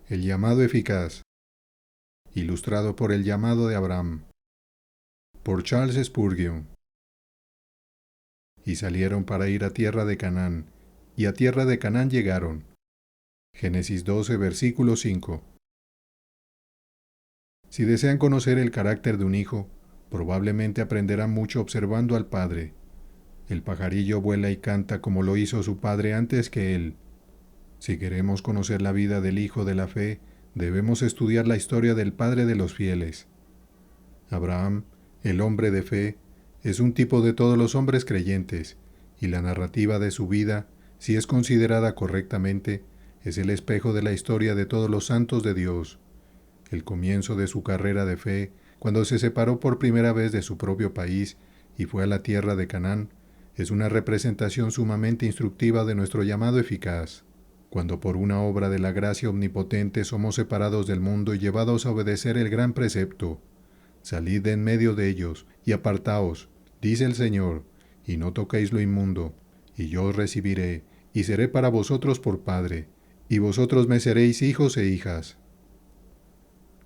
El llamado eficaz, ilustrado por el llamado de Abraham, por Charles Spurgeon. Y salieron para ir a tierra de Canaán, y a tierra de Canaán llegaron. Génesis 12, versículo 5. Si desean conocer el carácter de un hijo, probablemente aprenderán mucho observando al padre. El pajarillo vuela y canta como lo hizo su padre antes que él. Si queremos conocer la vida del hijo de la fe, debemos estudiar la historia del padre de los fieles. Abraham, el hombre de fe, es un tipo de todos los hombres creyentes, y la narrativa de su vida, si es considerada correctamente, es el espejo de la historia de todos los santos de Dios. El comienzo de su carrera de fe, cuando se separó por primera vez de su propio país y fue a la tierra de Canaán, es una representación sumamente instructiva de nuestro llamado eficaz. Cuando por una obra de la gracia omnipotente somos separados del mundo y llevados a obedecer el gran precepto, salid de en medio de ellos y apartaos, dice el Señor, y no toquéis lo inmundo, y yo os recibiré, y seré para vosotros por Padre, y vosotros me seréis hijos e hijas.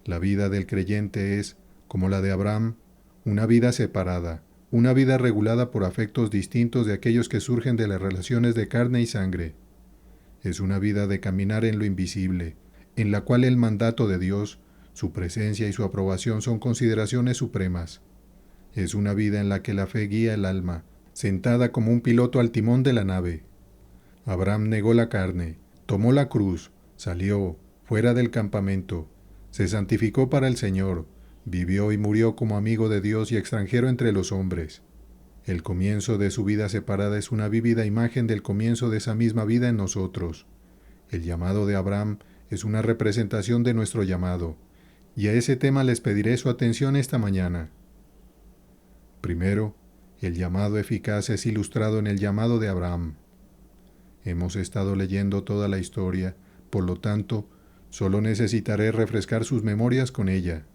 La vida del creyente es, como la de Abraham, una vida separada, una vida regulada por afectos distintos de aquellos que surgen de las relaciones de carne y sangre. Es una vida de caminar en lo invisible, en la cual el mandato de Dios, su presencia y su aprobación son consideraciones supremas. Es una vida en la que la fe guía el alma, sentada como un piloto al timón de la nave. Abraham negó la carne, tomó la cruz, salió, fuera del campamento, se santificó para el Señor, vivió y murió como amigo de Dios y extranjero entre los hombres. El comienzo de su vida separada es una vívida imagen del comienzo de esa misma vida en nosotros. El llamado de Abraham es una representación de nuestro llamado, y a ese tema les pediré su atención esta mañana. Primero, el llamado eficaz es ilustrado en el llamado de Abraham. Hemos estado leyendo toda la historia, por lo tanto, solo necesitaré refrescar sus memorias con ella.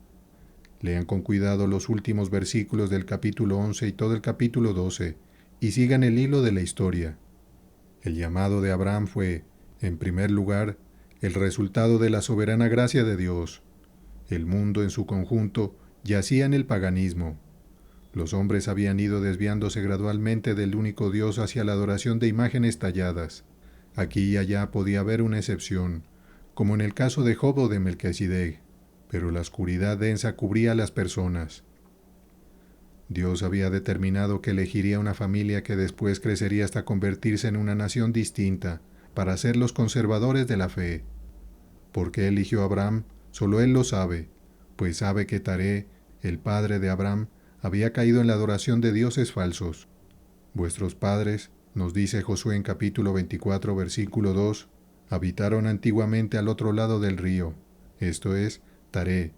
Lean con cuidado los últimos versículos del capítulo 11 y todo el capítulo 12, y sigan el hilo de la historia. El llamado de Abraham fue, en primer lugar, el resultado de la soberana gracia de Dios. El mundo en su conjunto yacía en el paganismo. Los hombres habían ido desviándose gradualmente del único Dios hacia la adoración de imágenes talladas. Aquí y allá podía haber una excepción, como en el caso de Job o de Melquisedec, pero la oscuridad densa cubría a las personas. Dios había determinado que elegiría una familia que después crecería hasta convertirse en una nación distinta, para ser los conservadores de la fe. ¿Por qué eligió a Abraham? Solo él lo sabe, pues sabe que Taré, el padre de Abraham, había caído en la adoración de dioses falsos. Vuestros padres, nos dice Josué en capítulo 24, versículo 2, habitaron antiguamente al otro lado del río, esto es, Taré,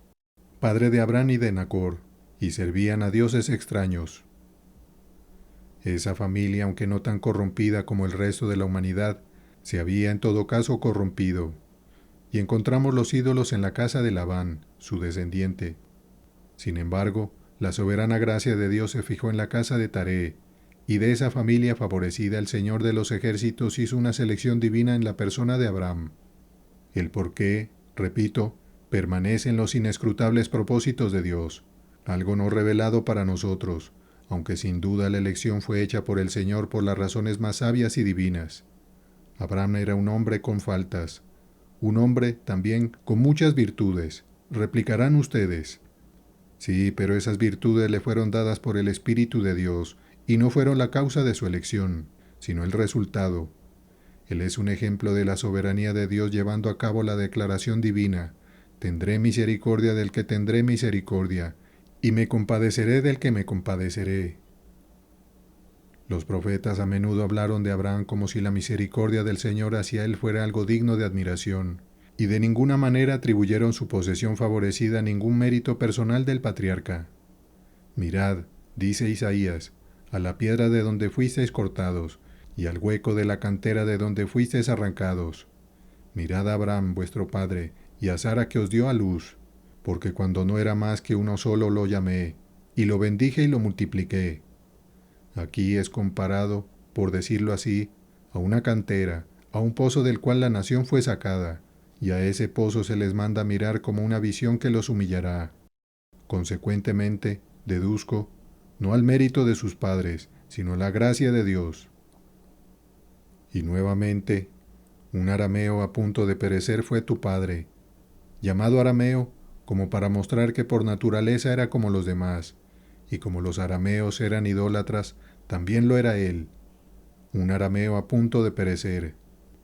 padre de Abraham y de Nacor, y servían a dioses extraños. Esa familia, aunque no tan corrompida como el resto de la humanidad, se había en todo caso corrompido, y encontramos los ídolos en la casa de Labán, su descendiente. Sin embargo, la soberana gracia de Dios se fijó en la casa de Taré, y de esa familia favorecida el Señor de los ejércitos hizo una selección divina en la persona de Abraham. El porqué, repito, permanece en los inescrutables propósitos de Dios, algo no revelado para nosotros, aunque sin duda la elección fue hecha por el Señor por las razones más sabias y divinas. Abraham era un hombre con faltas, un hombre también con muchas virtudes, replicarán ustedes. Sí, pero esas virtudes le fueron dadas por el Espíritu de Dios, y no fueron la causa de su elección, sino el resultado. Él es un ejemplo de la soberanía de Dios llevando a cabo la declaración divina: tendré misericordia del que tendré misericordia, y me compadeceré del que me compadeceré. Los profetas a menudo hablaron de Abraham como si la misericordia del Señor hacia él fuera algo digno de admiración, y de ninguna manera atribuyeron su posesión favorecida a ningún mérito personal del patriarca. Mirad, dice Isaías, a la piedra de donde fuisteis cortados, y al hueco de la cantera de donde fuisteis arrancados. Mirad a Abraham vuestro padre, y a Sara que os dio a luz, porque cuando no era más que uno solo lo llamé, y lo bendije y lo multipliqué. Aquí es comparado, por decirlo así, a una cantera, a un pozo del cual la nación fue sacada, y a ese pozo se les manda mirar como una visión que los humillará. Consecuentemente, deduzco, no al mérito de sus padres, sino a la gracia de Dios. Y nuevamente, un arameo a punto de perecer fue tu padre, llamado arameo como para mostrar que por naturaleza era como los demás, y como los arameos eran idólatras, también lo era él, un arameo a punto de perecer,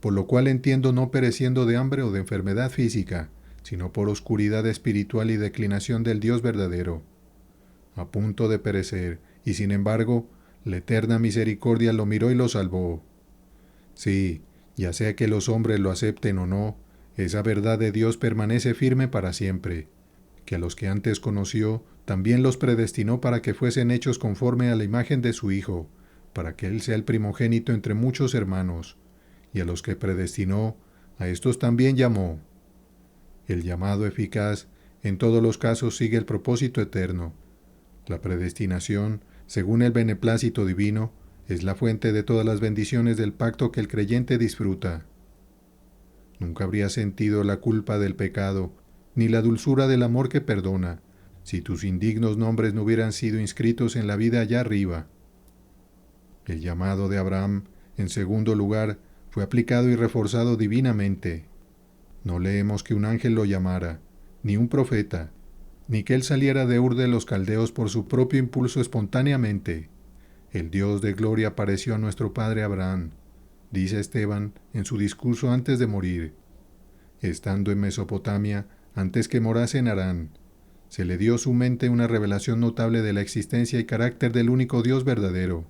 por lo cual entiendo no pereciendo de hambre o de enfermedad física, sino por oscuridad espiritual y declinación del Dios verdadero, a punto de perecer, y sin embargo, la eterna misericordia lo miró y lo salvó. Sí, ya sea que los hombres lo acepten o no, esa verdad de Dios permanece firme para siempre, que a los que antes conoció, también los predestinó para que fuesen hechos conforme a la imagen de su Hijo, para que Él sea el primogénito entre muchos hermanos, y a los que predestinó, a estos también llamó. El llamado eficaz, en todos los casos, sigue el propósito eterno. La predestinación, según el beneplácito divino, es la fuente de todas las bendiciones del pacto que el creyente disfruta. Nunca habría sentido la culpa del pecado, ni la dulzura del amor que perdona, si tus indignos nombres no hubieran sido inscritos en la vida allá arriba. El llamado de Abraham, en segundo lugar, fue aplicado y reforzado divinamente. No leemos que un ángel lo llamara, ni un profeta, ni que él saliera de Ur de los Caldeos por su propio impulso espontáneamente. El Dios de gloria apareció a nuestro padre Abraham, dice Esteban en su discurso antes de morir. Estando en Mesopotamia, antes que morase en Harán, se le dio a su mente una revelación notable de la existencia y carácter del único Dios verdadero,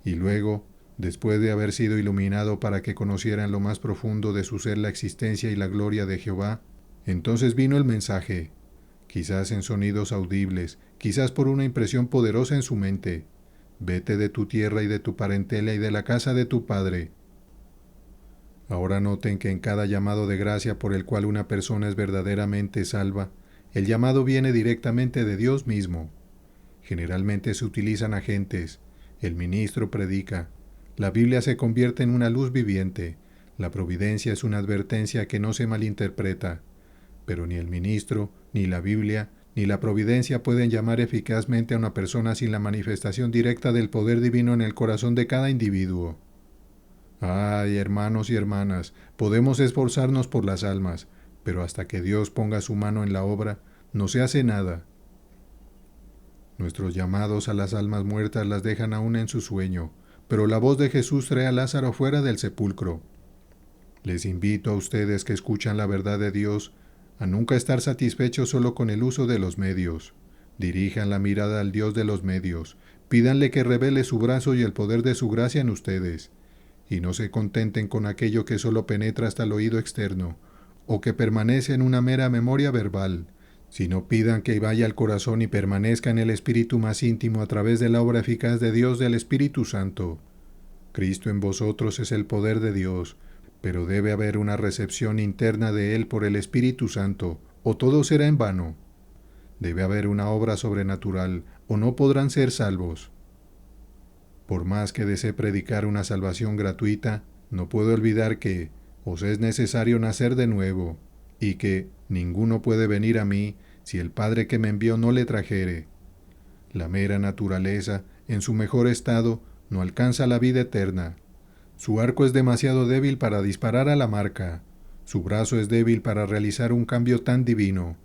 y luego, después de haber sido iluminado para que conociera en lo más profundo de su ser la existencia y la gloria de Jehová, entonces vino el mensaje, quizás en sonidos audibles, quizás por una impresión poderosa en su mente: vete de tu tierra y de tu parentela y de la casa de tu padre. Ahora noten que en cada llamado de gracia por el cual una persona es verdaderamente salva, el llamado viene directamente de Dios mismo. Generalmente se utilizan agentes, el ministro predica, la Biblia se convierte en una luz viviente, la providencia es una advertencia que no se malinterpreta, pero ni el ministro, ni la Biblia, ni la providencia pueden llamar eficazmente a una persona sin la manifestación directa del poder divino en el corazón de cada individuo. Ay, hermanos y hermanas, podemos esforzarnos por las almas, pero hasta que Dios ponga su mano en la obra, no se hace nada. Nuestros llamados a las almas muertas las dejan aún en su sueño, pero la voz de Jesús trae a Lázaro fuera del sepulcro. Les invito a ustedes que escuchan la verdad de Dios a nunca estar satisfechos solo con el uso de los medios. Dirijan la mirada al Dios de los medios, pídanle que revele su brazo y el poder de su gracia en ustedes, y no se contenten con aquello que solo penetra hasta el oído externo, o que permanece en una mera memoria verbal, sino pidan que vaya al corazón y permanezca en el espíritu más íntimo a través de la obra eficaz de Dios del Espíritu Santo. Cristo en vosotros es el poder de Dios, pero debe haber una recepción interna de Él por el Espíritu Santo, o todo será en vano. Debe haber una obra sobrenatural, o no podrán ser salvos. Por más que desee predicar una salvación gratuita, no puedo olvidar que os es necesario nacer de nuevo, y que ninguno puede venir a mí si el Padre que me envió no le trajere. La mera naturaleza, en su mejor estado, no alcanza la vida eterna. Su arco es demasiado débil para disparar a la marca. Su brazo es débil para realizar un cambio tan divino.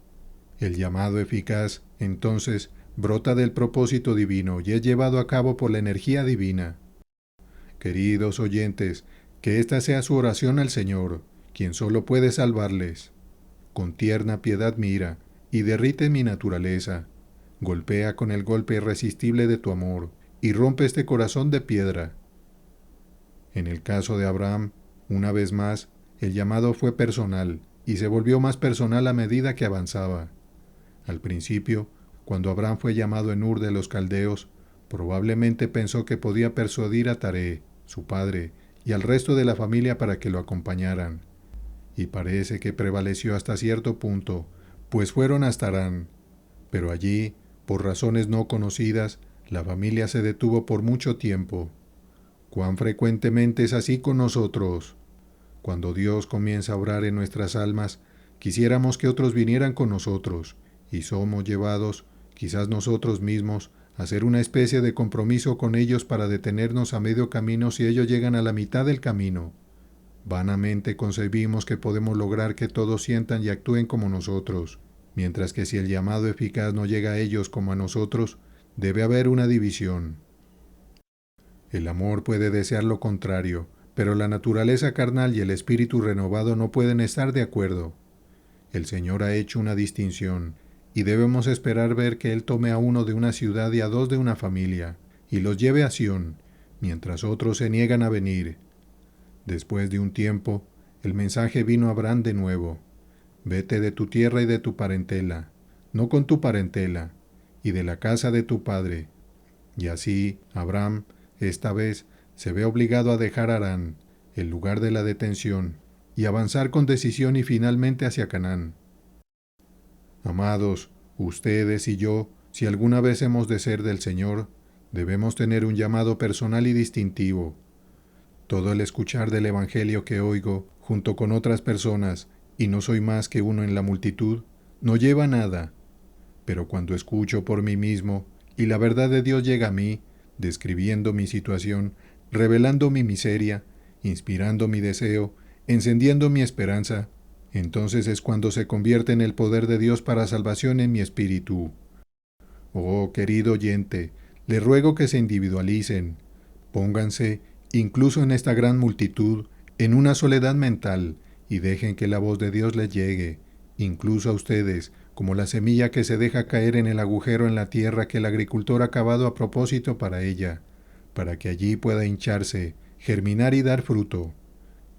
El llamado eficaz, entonces, brota del propósito divino y es llevado a cabo por la energía divina. Queridos oyentes, que esta sea su oración al Señor, quien solo puede salvarles. Con tierna piedad mira, y derrite mi naturaleza. Golpea con el golpe irresistible de tu amor, y rompe este corazón de piedra. En el caso de Abraham, una vez más, el llamado fue personal, y se volvió más personal a medida que avanzaba. Al principio, cuando Abraham fue llamado en Ur de los Caldeos, probablemente pensó que podía persuadir a Taré, su padre, y al resto de la familia para que lo acompañaran. Y parece que prevaleció hasta cierto punto, pues fueron hasta Harán. Pero allí, por razones no conocidas, la familia se detuvo por mucho tiempo. ¿Cuán frecuentemente es así con nosotros? Cuando Dios comienza a obrar en nuestras almas, quisiéramos que otros vinieran con nosotros, y somos llevados, quizás nosotros mismos, a hacer una especie de compromiso con ellos para detenernos a medio camino si ellos llegan a la mitad del camino. Vanamente concebimos que podemos lograr que todos sientan y actúen como nosotros, mientras que si el llamado eficaz no llega a ellos como a nosotros, debe haber una división. El amor puede desear lo contrario, pero la naturaleza carnal y el espíritu renovado no pueden estar de acuerdo. El Señor ha hecho una distinción, y debemos esperar ver que Él tome a uno de una ciudad y a dos de una familia, y los lleve a Sión, mientras otros se niegan a venir. Después de un tiempo, el mensaje vino a Abraham de nuevo. Vete de tu tierra y de tu parentela, no con tu parentela, y de la casa de tu padre. Y así, Abraham, esta vez, se ve obligado a dejar Harán, el lugar de la detención, y avanzar con decisión y finalmente hacia Canaán. Amados, ustedes y yo, si alguna vez hemos de ser del Señor, debemos tener un llamado personal y distintivo. Todo el escuchar del Evangelio que oigo, junto con otras personas, y no soy más que uno en la multitud, no lleva a nada. Pero cuando escucho por mí mismo, y la verdad de Dios llega a mí, describiendo mi situación, revelando mi miseria, inspirando mi deseo, encendiendo mi esperanza, entonces es cuando se convierte en el poder de Dios para salvación en mi espíritu. Oh, querido oyente, les ruego que se individualicen, pónganse, incluso en esta gran multitud, en una soledad mental, y dejen que la voz de Dios les llegue, incluso a ustedes, como la semilla que se deja caer en el agujero en la tierra que el agricultor ha cavado a propósito para ella, para que allí pueda hincharse, germinar y dar fruto.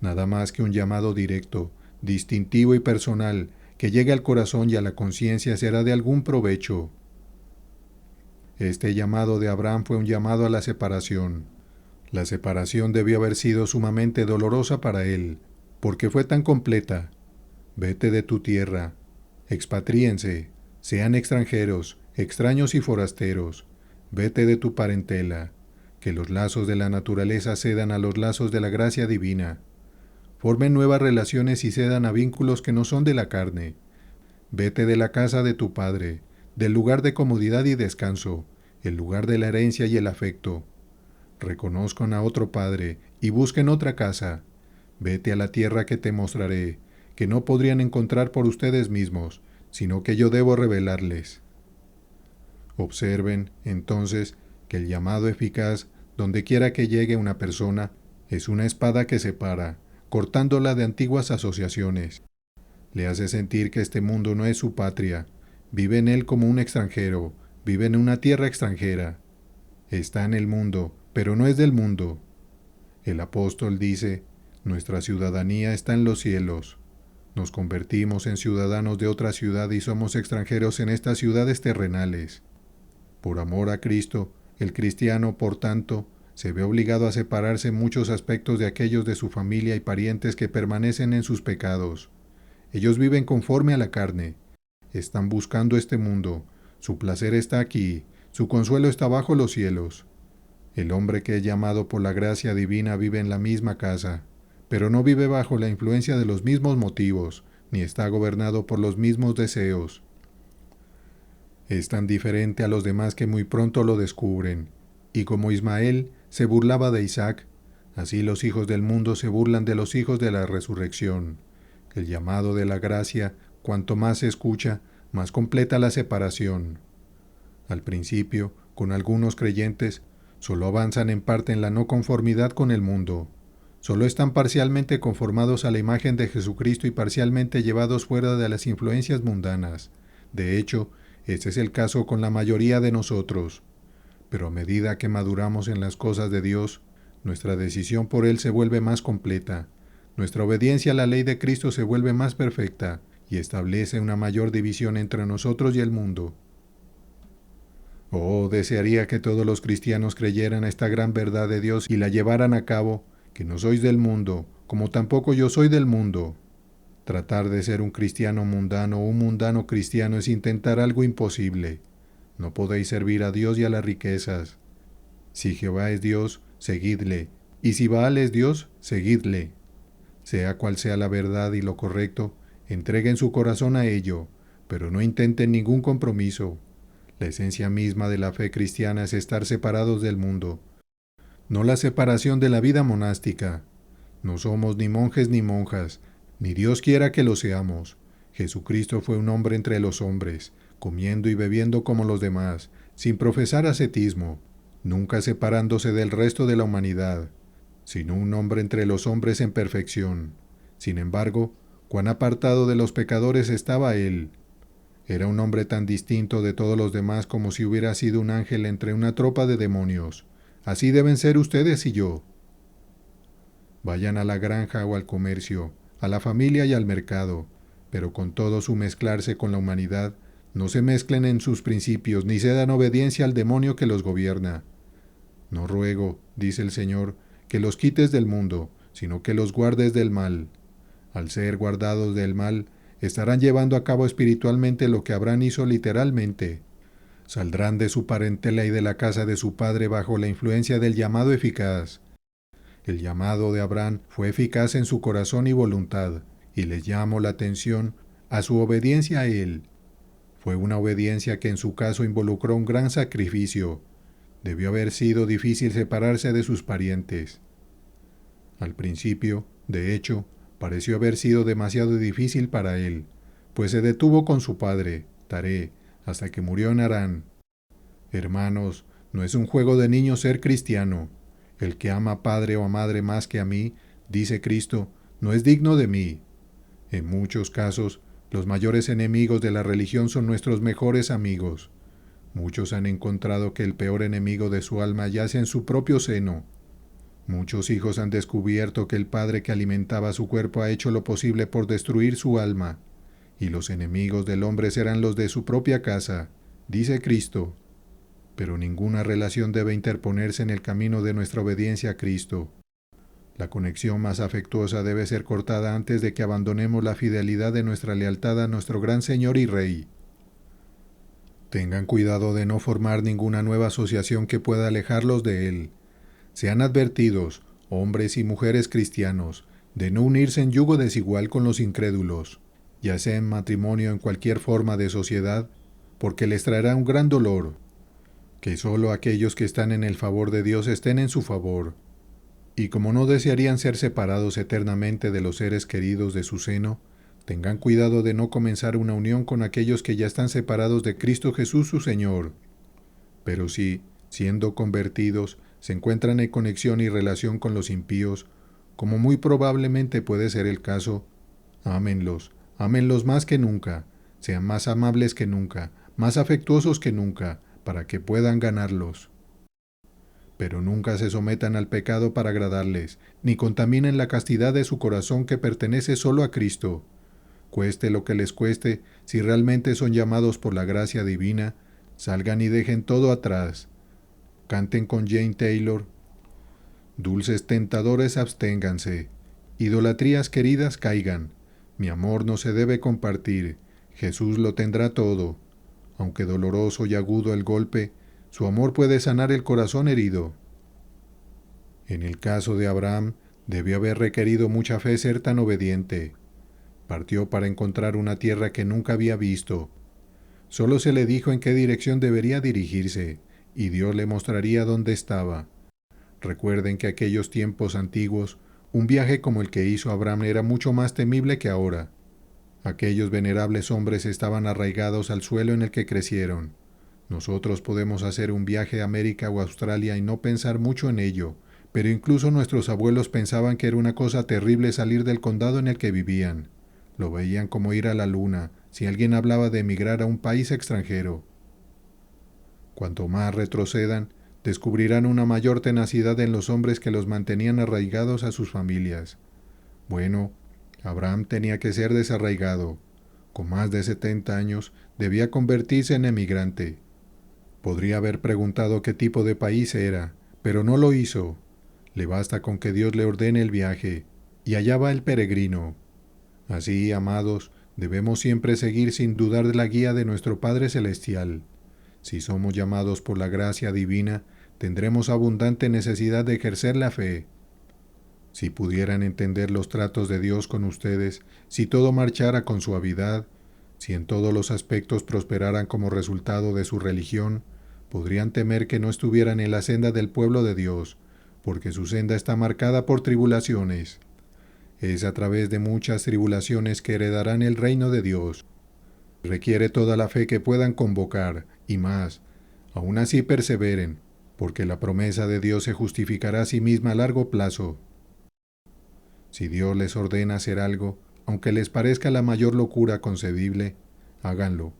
Nada más que un llamado directo, distintivo y personal, que llegue al corazón y a la conciencia será de algún provecho. Este llamado de Abraham fue un llamado a la separación. La separación debió haber sido sumamente dolorosa para él, porque fue tan completa. Vete de tu tierra, expatríense, sean extranjeros, extraños y forasteros, vete de tu parentela, que los lazos de la naturaleza cedan a los lazos de la gracia divina. Formen nuevas relaciones y cedan a vínculos que no son de la carne. Vete de la casa de tu padre, del lugar de comodidad y descanso, el lugar de la herencia y el afecto. Reconozcan a otro padre y busquen otra casa. Vete a la tierra que te mostraré, que no podrían encontrar por ustedes mismos, sino que yo debo revelarles. Observen, entonces, que el llamado eficaz, donde quiera que llegue una persona, es una espada que separa, cortándola de antiguas asociaciones. Le hace sentir que este mundo no es su patria, vive en él como un extranjero, vive en una tierra extranjera. Está en el mundo, pero no es del mundo. El apóstol dice, nuestra ciudadanía está en los cielos. Nos convertimos en ciudadanos de otra ciudad y somos extranjeros en estas ciudades terrenales. Por amor a Cristo, el cristiano, por tanto, se ve obligado a separarse en muchos aspectos de aquellos de su familia y parientes que permanecen en sus pecados. Ellos viven conforme a la carne. Están buscando este mundo. Su placer está aquí. Su consuelo está bajo los cielos. El hombre que es llamado por la gracia divina vive en la misma casa, pero no vive bajo la influencia de los mismos motivos, ni está gobernado por los mismos deseos. Es tan diferente a los demás que muy pronto lo descubren, y como Ismael se burlaba de Isaac, así los hijos del mundo se burlan de los hijos de la resurrección. El llamado de la gracia, cuanto más se escucha, más completa la separación. Al principio, con algunos creyentes, solo avanzan en parte en la no conformidad con el mundo. Solo están parcialmente conformados a la imagen de Jesucristo y parcialmente llevados fuera de las influencias mundanas. De hecho, este es el caso con la mayoría de nosotros. Pero a medida que maduramos en las cosas de Dios, nuestra decisión por Él se vuelve más completa. Nuestra obediencia a la ley de Cristo se vuelve más perfecta y establece una mayor división entre nosotros y el mundo. Oh, desearía que todos los cristianos creyeran esta gran verdad de Dios y la llevaran a cabo, que no sois del mundo, como tampoco yo soy del mundo. Tratar de ser un cristiano mundano o un mundano cristiano es intentar algo imposible. No podéis servir a Dios y a las riquezas. Si Jehová es Dios, seguidle, y si Baal es Dios, seguidle. Sea cual sea la verdad y lo correcto, entreguen su corazón a ello, pero no intenten ningún compromiso. La esencia misma de la fe cristiana es estar separados del mundo, no la separación de la vida monástica. No somos ni monjes ni monjas, ni Dios quiera que lo seamos. Jesucristo fue un hombre entre los hombres, comiendo y bebiendo como los demás, sin profesar ascetismo, nunca separándose del resto de la humanidad, sino un hombre entre los hombres en perfección. Sin embargo, cuán apartado de los pecadores estaba él. Era un hombre tan distinto de todos los demás como si hubiera sido un ángel entre una tropa de demonios. Así deben ser ustedes y yo. Vayan a la granja o al comercio, a la familia y al mercado, pero con todo su mezclarse con la humanidad, no se mezclen en sus principios ni cedan obediencia al demonio que los gobierna. No ruego, dice el Señor, que los quites del mundo, sino que los guardes del mal. Al ser guardados del mal, estarán llevando a cabo espiritualmente lo que Abraham hizo literalmente. Saldrán de su parentela y de la casa de su padre bajo la influencia del llamado eficaz. El llamado de Abraham fue eficaz en su corazón y voluntad, y les llamó la atención a su obediencia a él. Fue una obediencia que en su caso involucró un gran sacrificio. Debió haber sido difícil separarse de sus parientes. Al principio, de hecho, pareció haber sido demasiado difícil para él, pues se detuvo con su padre, Taré, hasta que murió en Harán. Hermanos, no es un juego de niños ser cristiano. El que ama a padre o a madre más que a mí, dice Cristo, no es digno de mí. En muchos casos, los mayores enemigos de la religión son nuestros mejores amigos. Muchos han encontrado que el peor enemigo de su alma yace en su propio seno. Muchos hijos han descubierto que el padre que alimentaba su cuerpo ha hecho lo posible por destruir su alma, y los enemigos del hombre serán los de su propia casa, dice Cristo. Pero ninguna relación debe interponerse en el camino de nuestra obediencia a Cristo. La conexión más afectuosa debe ser cortada antes de que abandonemos la fidelidad de nuestra lealtad a nuestro gran Señor y Rey. Tengan cuidado de no formar ninguna nueva asociación que pueda alejarlos de Él. Sean advertidos, hombres y mujeres cristianos, de no unirse en yugo desigual con los incrédulos, ya sea en matrimonio o en cualquier forma de sociedad, porque les traerá un gran dolor. Que solo aquellos que están en el favor de Dios estén en su favor. Y como no desearían ser separados eternamente de los seres queridos de su seno, tengan cuidado de no comenzar una unión con aquellos que ya están separados de Cristo Jesús su Señor. Pero si, siendo convertidos, se encuentran en conexión y relación con los impíos, como muy probablemente puede ser el caso, ámenlos más que nunca, sean más amables que nunca, más afectuosos que nunca, para que puedan ganarlos. Pero nunca se sometan al pecado para agradarles, ni contaminen la castidad de su corazón que pertenece solo a Cristo. Cueste lo que les cueste, si realmente son llamados por la gracia divina, salgan y dejen todo atrás. Canten con Jane Taylor. Dulces tentadores absténganse. Idolatrías queridas caigan. Mi amor no se debe compartir. Jesús lo tendrá todo. Aunque doloroso y agudo el golpe, su amor puede sanar el corazón herido. En el caso de Abraham, debió haber requerido mucha fe ser tan obediente. Partió para encontrar una tierra que nunca había visto. Solo se le dijo en qué dirección debería dirigirse, y Dios le mostraría dónde estaba. Recuerden que aquellos tiempos antiguos, un viaje como el que hizo Abraham era mucho más temible que ahora. Aquellos venerables hombres estaban arraigados al suelo en el que crecieron. Nosotros podemos hacer un viaje a América o Australia y no pensar mucho en ello, pero incluso nuestros abuelos pensaban que era una cosa terrible salir del condado en el que vivían. Lo veían como ir a la luna, si alguien hablaba de emigrar a un país extranjero. Cuanto más retrocedan, descubrirán una mayor tenacidad en los hombres que los mantenían arraigados a sus familias. Bueno, Abraham tenía que ser desarraigado. Con más de 70 años, debía convertirse en emigrante. Podría haber preguntado qué tipo de país era, pero no lo hizo. Le basta con que Dios le ordene el viaje, y allá va el peregrino. Así, amados, debemos siempre seguir sin dudar de la guía de nuestro Padre Celestial. Si somos llamados por la gracia divina, tendremos abundante necesidad de ejercer la fe. Si pudieran entender los tratos de Dios con ustedes, si todo marchara con suavidad, si en todos los aspectos prosperaran como resultado de su religión, podrían temer que no estuvieran en la senda del pueblo de Dios, porque su senda está marcada por tribulaciones. Es a través de muchas tribulaciones que heredarán el reino de Dios. Requiere toda la fe que puedan convocar, y más. Aún así perseveren, porque la promesa de Dios se justificará a sí misma a largo plazo. Si Dios les ordena hacer algo, aunque les parezca la mayor locura concebible, háganlo,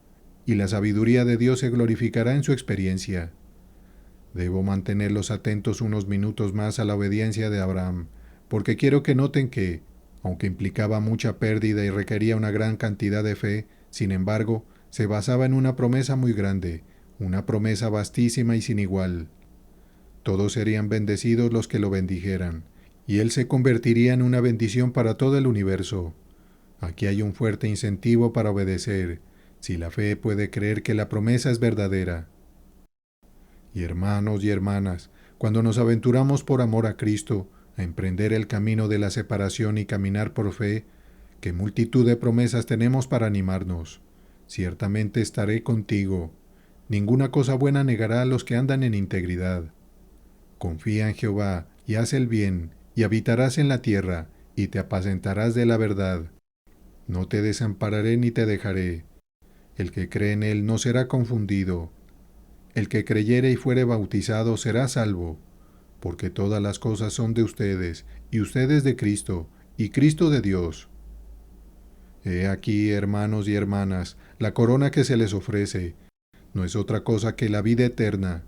y la sabiduría de Dios se glorificará en su experiencia. Debo mantenerlos atentos unos minutos más a la obediencia de Abraham, porque quiero que noten que, aunque implicaba mucha pérdida y requería una gran cantidad de fe, sin embargo, se basaba en una promesa muy grande, una promesa vastísima y sin igual. Todos serían bendecidos los que lo bendijeran, y él se convertiría en una bendición para todo el universo. Aquí hay un fuerte incentivo para obedecer, si la fe puede creer que la promesa es verdadera. Y hermanos y hermanas, cuando nos aventuramos por amor a Cristo a emprender el camino de la separación y caminar por fe, qué multitud de promesas tenemos para animarnos. Ciertamente estaré contigo. Ninguna cosa buena negará a los que andan en integridad. Confía en Jehová y haz el bien, y habitarás en la tierra, y te apacentarás de la verdad. No te desampararé ni te dejaré. El que cree en él no será confundido. El que creyere y fuere bautizado será salvo, porque todas las cosas son de ustedes, y ustedes de Cristo, y Cristo de Dios. He aquí, hermanos y hermanas, la corona que se les ofrece, no es otra cosa que la vida eterna.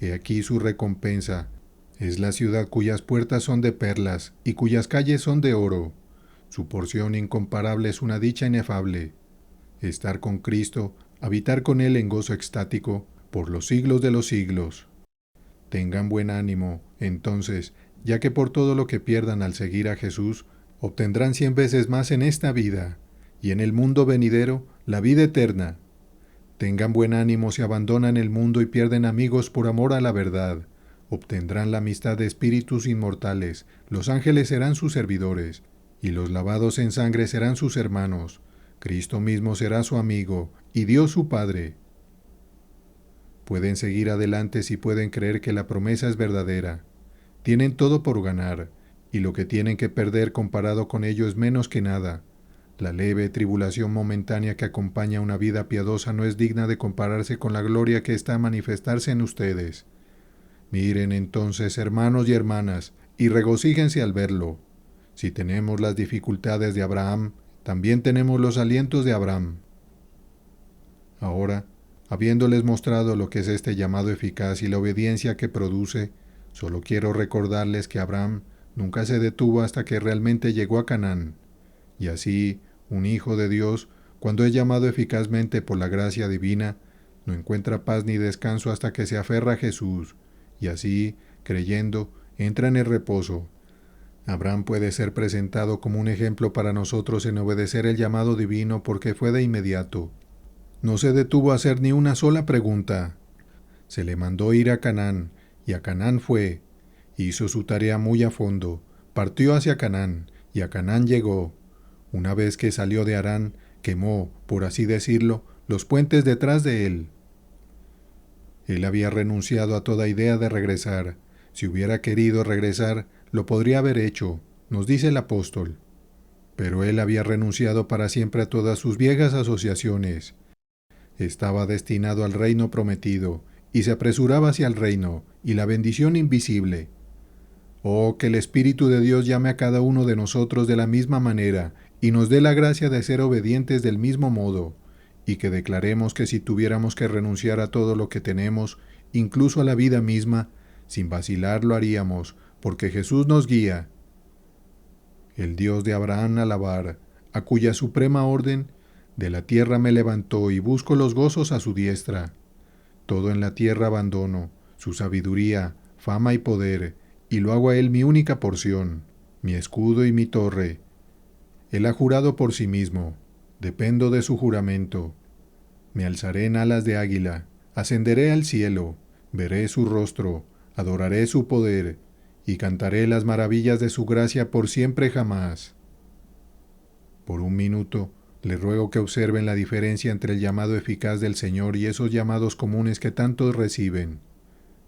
He aquí su recompensa, es la ciudad cuyas puertas son de perlas, y cuyas calles son de oro. Su porción incomparable es una dicha inefable. Estar con Cristo, habitar con Él en gozo extático, por los siglos de los siglos. Tengan buen ánimo, entonces, ya que por todo lo que pierdan al seguir a Jesús, obtendrán 100 veces más en esta vida, y en el mundo venidero, la vida eterna. Tengan buen ánimo si abandonan el mundo y pierden amigos por amor a la verdad. Obtendrán la amistad de espíritus inmortales, los ángeles serán sus servidores, y los lavados en sangre serán sus hermanos. Cristo mismo será su amigo, y Dios su Padre. Pueden seguir adelante si pueden creer que la promesa es verdadera. Tienen todo por ganar, y lo que tienen que perder comparado con ello es menos que nada. La leve tribulación momentánea que acompaña una vida piadosa no es digna de compararse con la gloria que está a manifestarse en ustedes. Miren entonces, hermanos y hermanas, y regocíjense al verlo. Si tenemos las dificultades de Abraham, también tenemos los alientos de Abraham. Ahora, habiéndoles mostrado lo que es este llamado eficaz y la obediencia que produce, solo quiero recordarles que Abraham nunca se detuvo hasta que realmente llegó a Canaán. Y así, un hijo de Dios, cuando es llamado eficazmente por la gracia divina, no encuentra paz ni descanso hasta que se aferra a Jesús, y así, creyendo, entra en el reposo. Abraham puede ser presentado como un ejemplo para nosotros en obedecer el llamado divino porque fue de inmediato. No se detuvo a hacer ni una sola pregunta. Se le mandó ir a Canaán, y a Canaán fue. Hizo su tarea muy a fondo, partió hacia Canaán, y a Canaán llegó. Una vez que salió de Harán, quemó, por así decirlo, los puentes detrás de él. Él había renunciado a toda idea de regresar. Si hubiera querido regresar, lo podría haber hecho, nos dice el apóstol. Pero él había renunciado para siempre a todas sus viejas asociaciones. Estaba destinado al reino prometido, y se apresuraba hacia el reino, y la bendición invisible. Oh, que el Espíritu de Dios llame a cada uno de nosotros de la misma manera, y nos dé la gracia de ser obedientes del mismo modo, y que declaremos que si tuviéramos que renunciar a todo lo que tenemos, incluso a la vida misma, sin vacilar lo haríamos, porque Jesús nos guía. El Dios de Abraham alabar, a cuya suprema orden de la tierra me levantó y busco los gozos a su diestra. Todo en la tierra abandono, su sabiduría, fama y poder, y lo hago a él mi única porción, mi escudo y mi torre. Él ha jurado por sí mismo, dependo de su juramento. Me alzaré en alas de águila, ascenderé al cielo, veré su rostro, adoraré su poder, y cantaré las maravillas de su gracia por siempre jamás. Por un minuto, les ruego que observen la diferencia entre el llamado eficaz del Señor y esos llamados comunes que tantos reciben.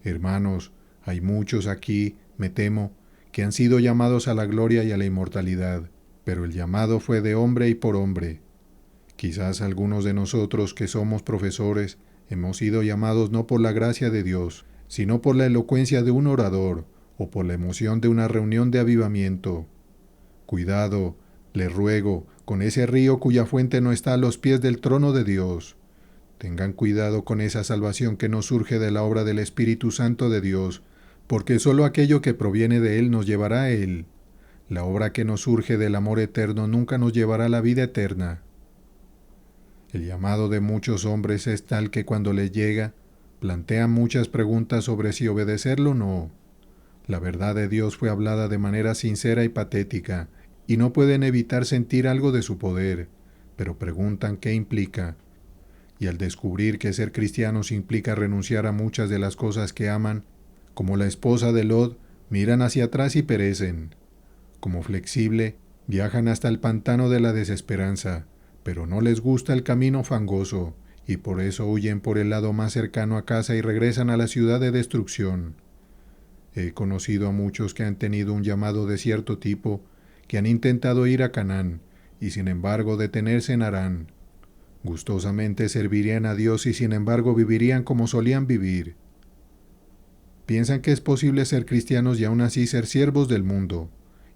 Hermanos, hay muchos aquí, me temo, que han sido llamados a la gloria y a la inmortalidad, pero el llamado fue de hombre y por hombre. Quizás algunos de nosotros que somos profesores hemos sido llamados no por la gracia de Dios, sino por la elocuencia de un orador o por la emoción de una reunión de avivamiento. Cuidado, les ruego, con ese río cuya fuente no está a los pies del trono de Dios. Tengan cuidado con esa salvación que no surge de la obra del Espíritu Santo de Dios, porque sólo aquello que proviene de Él nos llevará a Él. La obra que nos surge del amor eterno nunca nos llevará a la vida eterna. El llamado de muchos hombres es tal que cuando les llega, plantean muchas preguntas sobre si obedecerlo o no. La verdad de Dios fue hablada de manera sincera y patética, y no pueden evitar sentir algo de su poder, pero preguntan qué implica. Y al descubrir que ser cristianos implica renunciar a muchas de las cosas que aman, como la esposa de Lot, miran hacia atrás y perecen. Como flexible, viajan hasta el pantano de la desesperanza, pero no les gusta el camino fangoso, y por eso huyen por el lado más cercano a casa y regresan a la ciudad de destrucción. He conocido a muchos que han tenido un llamado de cierto tipo, que han intentado ir a Canaán, y sin embargo detenerse en Harán. Gustosamente servirían a Dios y sin embargo vivirían como solían vivir. Piensan que es posible ser cristianos y aún así ser siervos del mundo.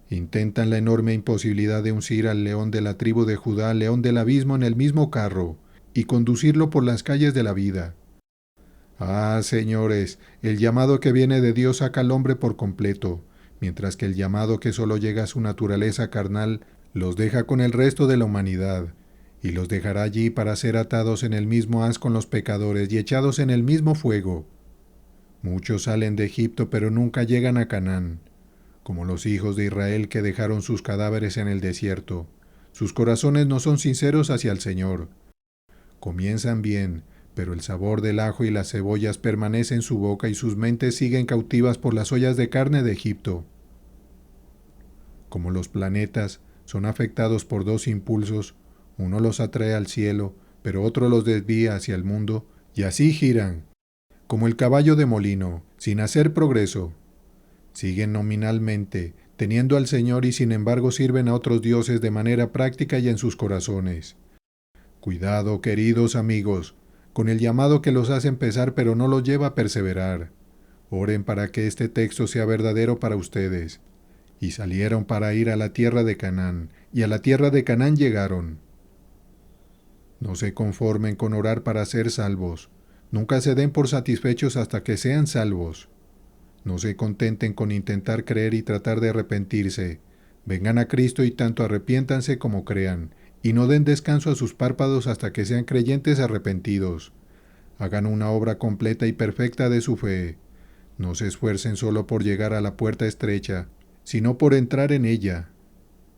Intentan la enorme imposibilidad de uncir al león de la tribu de Judá, al león del abismo, en el mismo carro, y conducirlo por las calles de la vida. Ah, señores, el llamado que viene de Dios saca al hombre por completo, mientras que el llamado que solo llega a su naturaleza carnal los deja con el resto de la humanidad, y los dejará allí para ser atados en el mismo haz con los pecadores y echados en el mismo fuego. Muchos salen de Egipto pero nunca llegan a Canaán, como los hijos de Israel que dejaron sus cadáveres en el desierto. Sus corazones no son sinceros hacia el Señor. Comienzan bien, pero el sabor del ajo y las cebollas permanece en su boca y sus mentes siguen cautivas por las ollas de carne de Egipto. Como los planetas son afectados por dos impulsos, uno los atrae al cielo, pero otro los desvía hacia el mundo, y así giran, como el caballo de molino, sin hacer progreso. Siguen nominalmente, teniendo al Señor y sin embargo sirven a otros dioses de manera práctica y en sus corazones. Cuidado, queridos amigos, con el llamado que los hace empezar pero no los lleva a perseverar. Oren para que este texto sea verdadero para ustedes. Y salieron para ir a la tierra de Canaán, y a la tierra de Canaán llegaron. No se conformen con orar para ser salvos. Nunca se den por satisfechos hasta que sean salvos. No se contenten con intentar creer y tratar de arrepentirse. Vengan a Cristo y tanto arrepiéntanse como crean, y no den descanso a sus párpados hasta que sean creyentes arrepentidos. Hagan una obra completa y perfecta de su fe. No se esfuercen solo por llegar a la puerta estrecha, sino por entrar en ella.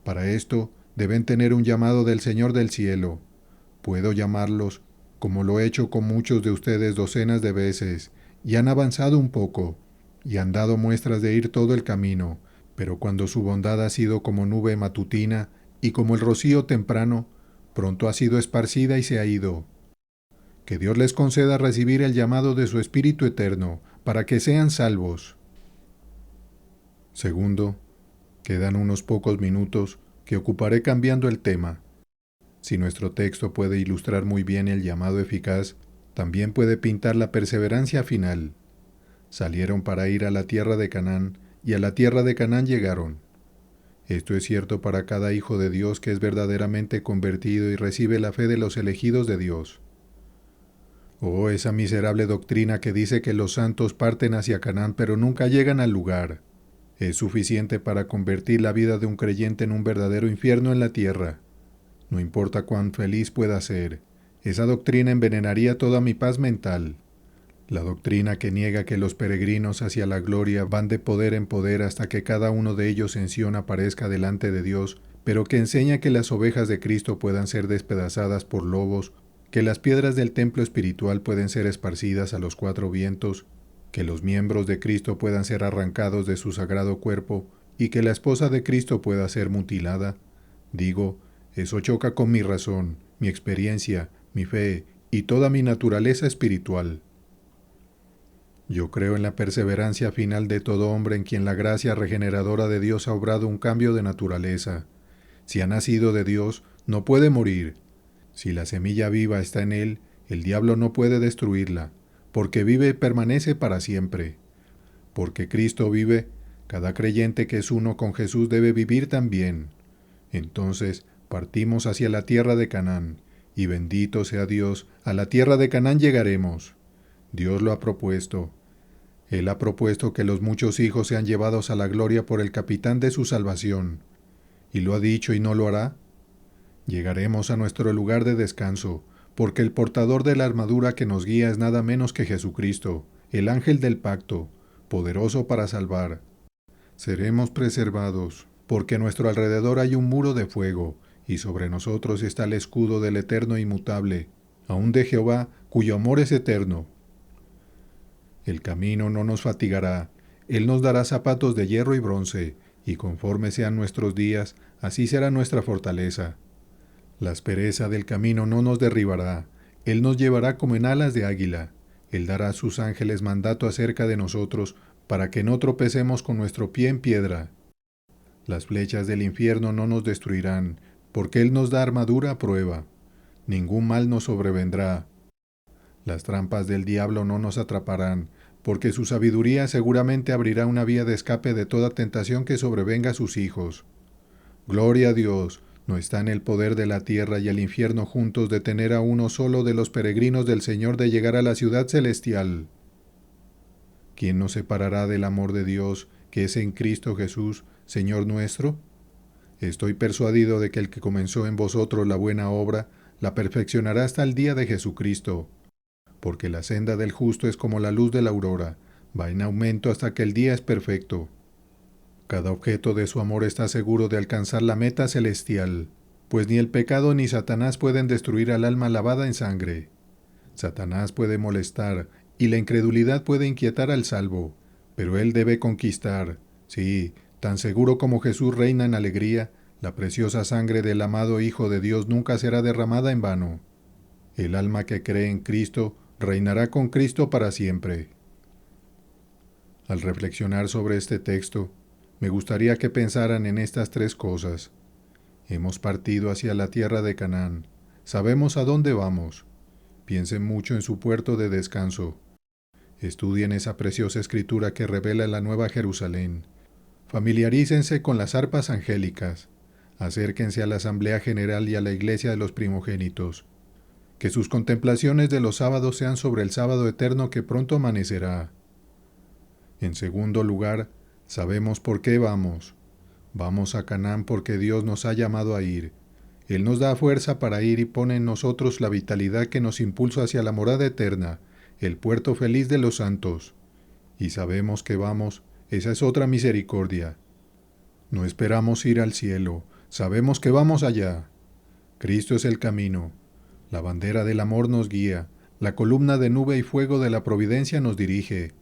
Para esto deben tener un llamado del Señor del cielo. Puedo llamarlos, como lo he hecho con muchos de ustedes docenas de veces, y han avanzado un poco, y han dado muestras de ir todo el camino, pero cuando su bondad ha sido como nube matutina y como el rocío temprano, pronto ha sido esparcida y se ha ido. Que Dios les conceda recibir el llamado de su Espíritu eterno, para que sean salvos. Segundo, quedan unos pocos minutos que ocuparé cambiando el tema. Si nuestro texto puede ilustrar muy bien el llamado eficaz, también puede pintar la perseverancia final. Salieron para ir a la tierra de Canaán, y a la tierra de Canaán llegaron. Esto es cierto para cada hijo de Dios que es verdaderamente convertido y recibe la fe de los elegidos de Dios. Oh, esa miserable doctrina que dice que los santos parten hacia Canaán pero nunca llegan al lugar. Es suficiente para convertir la vida de un creyente en un verdadero infierno en la tierra. No importa cuán feliz pueda ser, esa doctrina envenenaría toda mi paz mental. La doctrina que niega que los peregrinos hacia la gloria van de poder en poder hasta que cada uno de ellos en Sión aparezca delante de Dios, pero que enseña que las ovejas de Cristo puedan ser despedazadas por lobos, que las piedras del templo espiritual pueden ser esparcidas a los cuatro vientos, que los miembros de Cristo puedan ser arrancados de su sagrado cuerpo y que la esposa de Cristo pueda ser mutilada, digo, eso choca con mi razón, mi experiencia, mi fe y toda mi naturaleza espiritual. Yo creo en la perseverancia final de todo hombre en quien la gracia regeneradora de Dios ha obrado un cambio de naturaleza. Si ha nacido de Dios, no puede morir. Si la semilla viva está en él, el diablo no puede destruirla, porque vive y permanece para siempre. Porque Cristo vive, cada creyente que es uno con Jesús debe vivir también. Entonces partimos hacia la tierra de Canaán, y bendito sea Dios, a la tierra de Canaán llegaremos. Dios lo ha propuesto. Él ha propuesto que los muchos hijos sean llevados a la gloria por el capitán de su salvación. ¿Y lo ha dicho y no lo hará? Llegaremos a nuestro lugar de descanso, porque el portador de la armadura que nos guía es nada menos que Jesucristo, el ángel del pacto, poderoso para salvar. Seremos preservados, porque a nuestro alrededor hay un muro de fuego, y sobre nosotros está el escudo del eterno inmutable, aun de Jehová, cuyo amor es eterno. El camino no nos fatigará, Él nos dará zapatos de hierro y bronce, y conforme sean nuestros días, así será nuestra fortaleza. La aspereza del camino no nos derribará, Él nos llevará como en alas de águila, Él dará a sus ángeles mandato acerca de nosotros, para que no tropecemos con nuestro pie en piedra. Las flechas del infierno no nos destruirán, porque Él nos da armadura a prueba. Ningún mal nos sobrevendrá. Las trampas del diablo no nos atraparán, porque su sabiduría seguramente abrirá una vía de escape de toda tentación que sobrevenga a sus hijos. Gloria a Dios, no está en el poder de la tierra y el infierno juntos detener a uno solo de los peregrinos del Señor de llegar a la ciudad celestial. ¿Quién nos separará del amor de Dios, que es en Cristo Jesús, Señor nuestro? Estoy persuadido de que el que comenzó en vosotros la buena obra, la perfeccionará hasta el día de Jesucristo. Porque la senda del justo es como la luz de la aurora, va en aumento hasta que el día es perfecto. Cada objeto de su amor está seguro de alcanzar la meta celestial, pues ni el pecado ni Satanás pueden destruir al alma lavada en sangre. Satanás puede molestar, y la incredulidad puede inquietar al salvo, pero él debe conquistar. Sí, tan seguro como Jesús reina en alegría, la preciosa sangre del amado Hijo de Dios nunca será derramada en vano. El alma que cree en Cristo reinará con Cristo para siempre. Al reflexionar sobre este texto, me gustaría que pensaran en estas tres cosas. Hemos partido hacia la tierra de Canaán. Sabemos a dónde vamos. Piensen mucho en su puerto de descanso. Estudien esa preciosa escritura que revela la Nueva Jerusalén. Familiarícense con las arpas angélicas. Acérquense a la Asamblea General y a la Iglesia de los Primogénitos. Que sus contemplaciones de los sábados sean sobre el sábado eterno que pronto amanecerá. En segundo lugar, sabemos por qué vamos. Vamos a Canaán porque Dios nos ha llamado a ir. Él nos da fuerza para ir y pone en nosotros la vitalidad que nos impulsa hacia la morada eterna, el puerto feliz de los santos. Y sabemos que vamos, esa es otra misericordia. No esperamos ir al cielo, sabemos que vamos allá. Cristo es el camino. La bandera del amor nos guía, la columna de nube y fuego de la providencia nos dirige.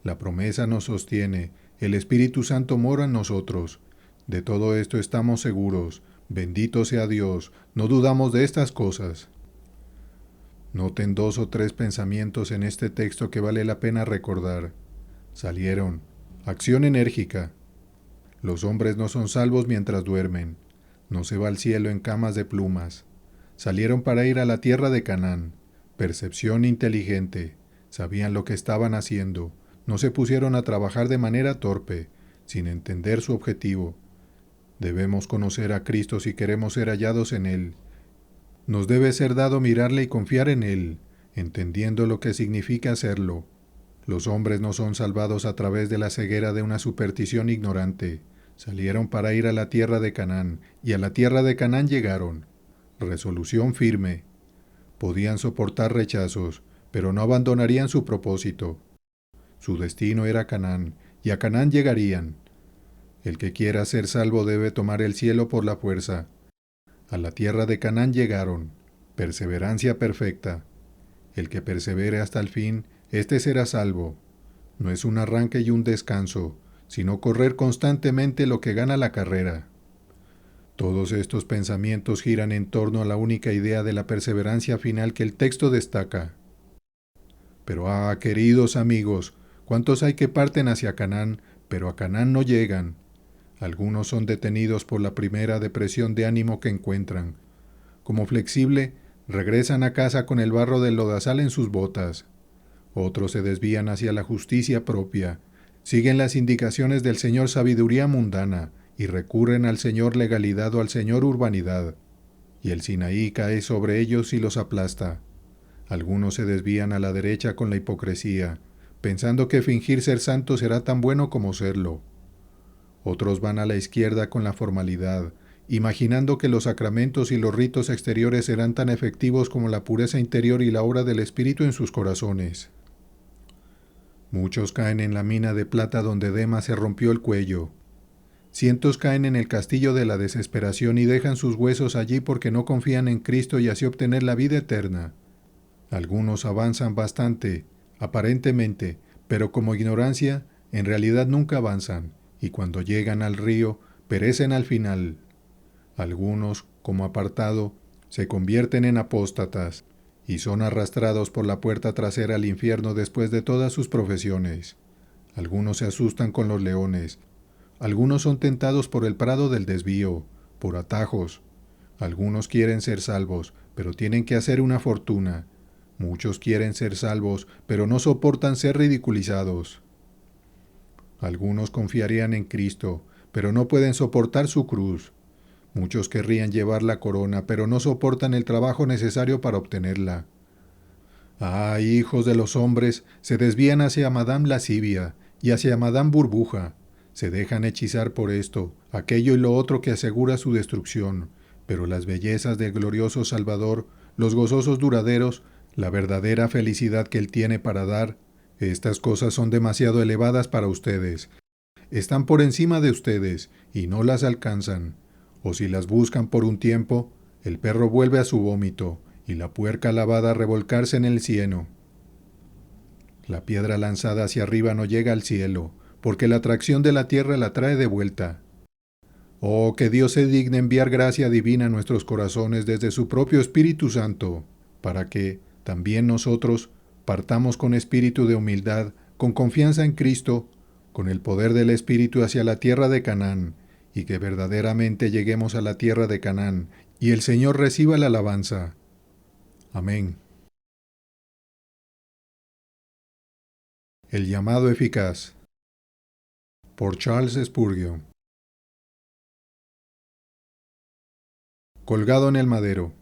La promesa nos sostiene, el Espíritu Santo mora en nosotros. De todo esto estamos seguros. Bendito sea Dios, no dudamos de estas cosas. Noten 2 o 3 pensamientos en este texto que vale la pena recordar. Salieron. Acción enérgica. Los hombres no son salvos mientras duermen. No se va al cielo en camas de plumas. Salieron para ir a la tierra de Canaán. Percepción inteligente. Sabían lo que estaban haciendo. No se pusieron a trabajar de manera torpe, sin entender su objetivo. Debemos conocer a Cristo si queremos ser hallados en Él. Nos debe ser dado mirarle y confiar en Él, entendiendo lo que significa hacerlo. Los hombres no son salvados a través de la ceguera de una superstición ignorante. Salieron para ir a la tierra de Canaán, y a la tierra de Canaán llegaron. Resolución firme. Podían soportar rechazos, pero no abandonarían su propósito. Su destino era Canaán, y a Canaán llegarían. El que quiera ser salvo debe tomar el cielo por la fuerza. A la tierra de Canaán llegaron. Perseverancia perfecta. El que persevere hasta el fin, éste será salvo. No es un arranque y un descanso, sino correr constantemente lo que gana la carrera. Todos estos pensamientos giran en torno a la única idea de la perseverancia final que el texto destaca. Pero queridos amigos, ¿cuántos hay que parten hacia Canaán, pero a Canaán no llegan? Algunos son detenidos por la primera depresión de ánimo que encuentran. Como flexible, regresan a casa con el barro del lodazal en sus botas. Otros se desvían hacia la justicia propia, siguen las indicaciones del Señor sabiduría mundana y recurren al Señor legalidad o al Señor urbanidad. Y el Sinaí cae sobre ellos y los aplasta. Algunos se desvían a la derecha con la hipocresía, pensando que fingir ser santo será tan bueno como serlo. Otros van a la izquierda con la formalidad, imaginando que los sacramentos y los ritos exteriores serán tan efectivos como la pureza interior y la obra del Espíritu en sus corazones. Muchos caen en la mina de plata donde Demas se rompió el cuello. Cientos caen en el castillo de la desesperación y dejan sus huesos allí porque no confían en Cristo y así obtener la vida eterna. Algunos avanzan bastante, aparentemente, pero como ignorancia, en realidad nunca avanzan, y cuando llegan al río, perecen al final. Algunos, como apartado, se convierten en apóstatas, y son arrastrados por la puerta trasera al infierno después de todas sus profesiones. Algunos se asustan con los leones, algunos son tentados por el prado del desvío, por atajos. Algunos quieren ser salvos, pero tienen que hacer una fortuna. Muchos quieren ser salvos, pero no soportan ser ridiculizados. Algunos confiarían en Cristo, pero no pueden soportar su cruz. Muchos querrían llevar la corona, pero no soportan el trabajo necesario para obtenerla. Hijos de los hombres, se desvían hacia Madame Lascivia y hacia Madame Burbuja. Se dejan hechizar por esto, aquello y lo otro que asegura su destrucción, pero las bellezas del glorioso Salvador, los gozosos duraderos, la verdadera felicidad que Él tiene para dar, estas cosas son demasiado elevadas para ustedes. Están por encima de ustedes y no las alcanzan. O si las buscan por un tiempo, el perro vuelve a su vómito y la puerca lavada a revolcarse en el cieno. La piedra lanzada hacia arriba no llega al cielo, porque la atracción de la tierra la trae de vuelta. Oh, que Dios se digne enviar gracia divina a nuestros corazones desde su propio Espíritu Santo, para que, también nosotros, partamos con espíritu de humildad, con confianza en Cristo, con el poder del Espíritu hacia la tierra de Canaán, y que verdaderamente lleguemos a la tierra de Canaán, y el Señor reciba la alabanza. Amén. El llamado eficaz. Por Charles Spurgeon. Colgado en el madero.